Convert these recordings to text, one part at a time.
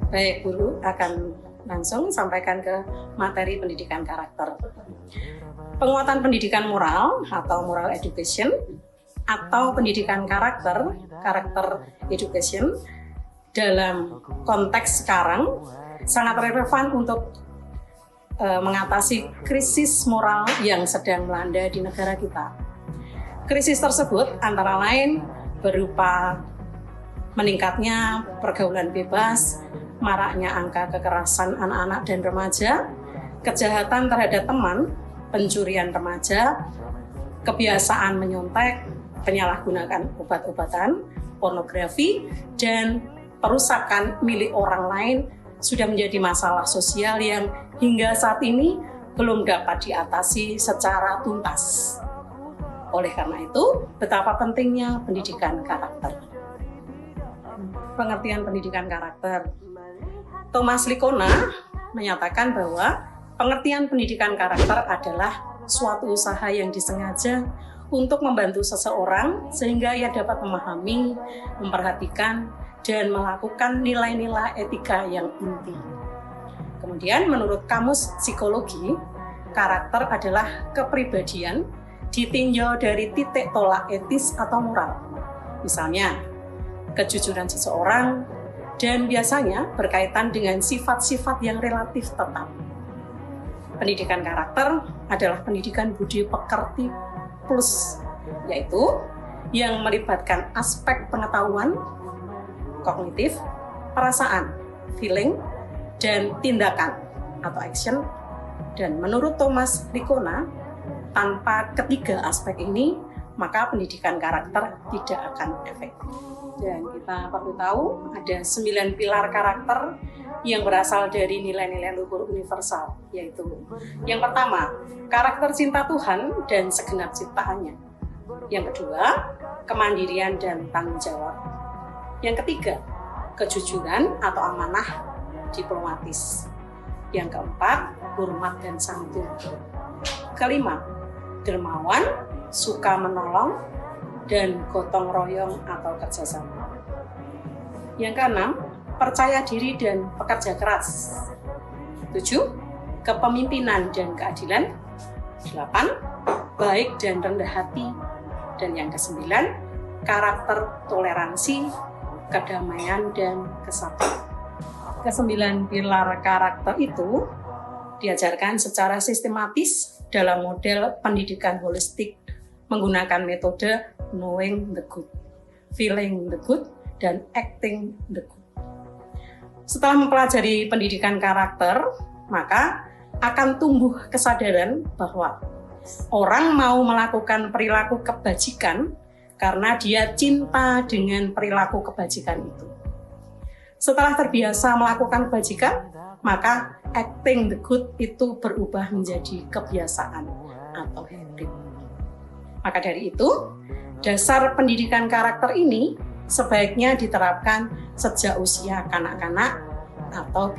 Baik, Guru akan langsung sampaikan ke materi pendidikan karakter. Penguatan pendidikan moral atau moral education atau pendidikan karakter education dalam konteks sekarang sangat relevan untuk mengatasi krisis moral yang sedang melanda di negara kita. Krisis tersebut antara lain berupa meningkatnya pergaulan bebas, maraknya angka kekerasan anak-anak dan remaja, kejahatan terhadap teman, pencurian remaja, kebiasaan menyontek, penyalahgunaan obat-obatan, pornografi, dan perusakan milik orang lain sudah menjadi masalah sosial yang hingga saat ini belum dapat diatasi secara tuntas. Oleh karena itu, betapa pentingnya pendidikan karakter. Pengertian pendidikan karakter. Thomas Likona menyatakan bahwa pengertian pendidikan karakter adalah suatu usaha yang disengaja untuk membantu seseorang sehingga ia dapat memahami, memperhatikan, dan melakukan nilai-nilai etika yang inti. Kemudian menurut Kamus Psikologi, karakter adalah kepribadian ditinjau dari titik tolak etis atau moral. Misalnya, kejujuran seseorang, dan biasanya berkaitan dengan sifat-sifat yang relatif tetap. Pendidikan karakter adalah pendidikan budi pekerti plus, yaitu yang melibatkan aspek pengetahuan, kognitif, perasaan, feeling, dan tindakan atau action. Dan menurut Thomas Likona, tanpa ketiga aspek ini, maka pendidikan karakter tidak akan efektif. Dan kita perlu tahu ada 9 pilar karakter yang berasal dari nilai-nilai luhur universal, yaitu yang pertama, karakter cinta Tuhan dan segenap ciptaannya. Yang kedua, kemandirian dan tanggung jawab. Yang ketiga, kejujuran atau amanah diplomatis. Yang keempat, hormat dan santun. Kelima, dermawan, suka menolong, dan gotong royong atau kerjasama. Yang keenam, percaya diri dan pekerja keras. 7, kepemimpinan dan keadilan. 8, baik dan rendah hati. Dan yang kesembilan, karakter toleransi, kedamaian, dan kesabaran. Kesembilan pilar karakter itu diajarkan secara sistematis dalam model pendidikan holistik menggunakan metode knowing the good, feeling the good, dan acting the good. Setelah mempelajari pendidikan karakter, maka akan tumbuh kesadaran bahwa orang mau melakukan perilaku kebajikan karena dia cinta dengan perilaku kebajikan itu. Setelah terbiasa melakukan kebajikan, maka acting the good itu berubah menjadi kebiasaan atau habit. Maka dari itu, dasar pendidikan karakter ini sebaiknya diterapkan sejak usia kanak-kanak atau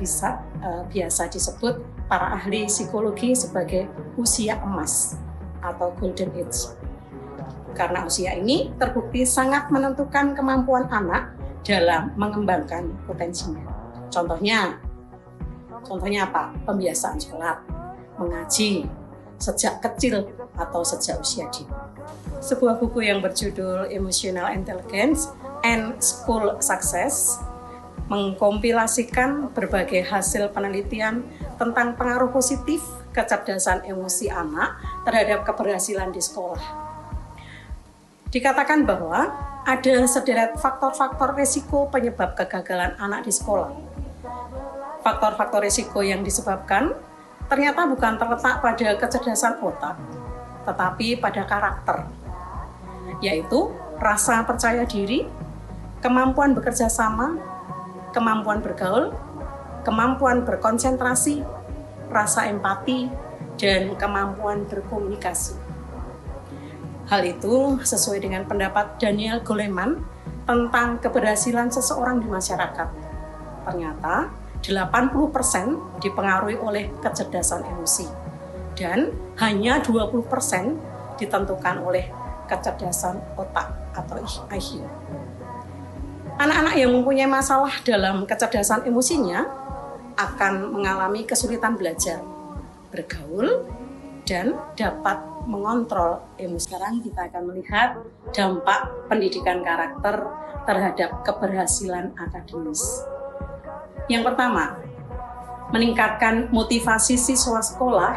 biasa disebut para ahli psikologi sebagai usia emas atau golden age. Karena usia ini terbukti sangat menentukan kemampuan anak dalam mengembangkan potensinya. Contohnya apa? Pembiasaan sholat, mengaji sejak kecil atau sejak usia dini. Sebuah buku yang berjudul Emotional Intelligence and School Success mengkompilasikan berbagai hasil penelitian tentang pengaruh positif kecerdasan emosi anak terhadap keberhasilan di sekolah. Dikatakan bahwa ada sederet faktor-faktor risiko penyebab kegagalan anak di sekolah. Faktor-faktor risiko yang disebabkan ternyata bukan terletak pada kecerdasan otak, tetapi pada karakter, yaitu rasa percaya diri, kemampuan bekerja sama, kemampuan bergaul, kemampuan berkonsentrasi, rasa empati, dan kemampuan berkomunikasi. Hal itu sesuai dengan pendapat Daniel Goleman tentang keberhasilan seseorang di masyarakat. Ternyata 80% dipengaruhi oleh kecerdasan emosi dan hanya 20% ditentukan oleh kecerdasan otak atau IQ. Anak-anak yang mempunyai masalah dalam kecerdasan emosinya akan mengalami kesulitan belajar, bergaul, dan dapat mengontrol emosi. Sekarang kita akan melihat dampak pendidikan karakter terhadap keberhasilan akademis. Yang pertama, meningkatkan motivasi siswa sekolah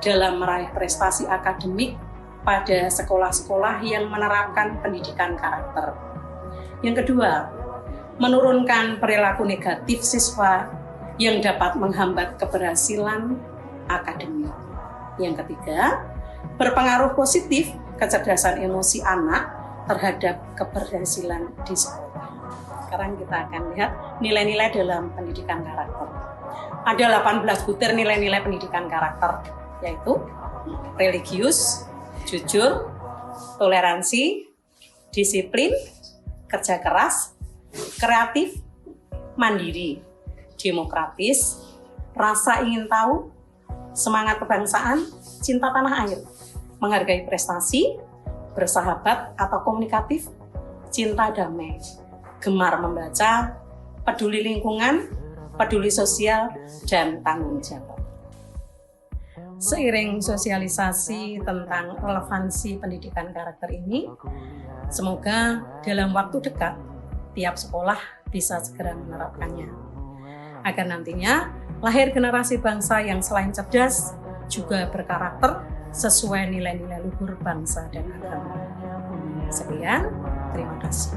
dalam meraih prestasi akademik pada sekolah-sekolah yang menerapkan pendidikan karakter. Yang kedua, menurunkan perilaku negatif siswa yang dapat menghambat keberhasilan akademik. Yang ketiga, berpengaruh positif kecerdasan emosi anak terhadap keberhasilan di sekolah. Sekarang kita akan lihat nilai-nilai dalam pendidikan karakter. Ada 18 butir nilai-nilai pendidikan karakter, yaitu religius, jujur, toleransi, disiplin, kerja keras, kreatif, mandiri, demokratis, rasa ingin tahu, semangat kebangsaan, cinta tanah air, menghargai prestasi, bersahabat atau komunikatif, cinta damai, gemar membaca, peduli lingkungan, peduli sosial, dan tanggung jawab. Seiring sosialisasi tentang relevansi pendidikan karakter ini, semoga dalam waktu dekat tiap sekolah bisa segera menerapkannya, agar nantinya lahir generasi bangsa yang selain cerdas juga berkarakter sesuai nilai-nilai luhur bangsa dan agama. Sekian, terima kasih.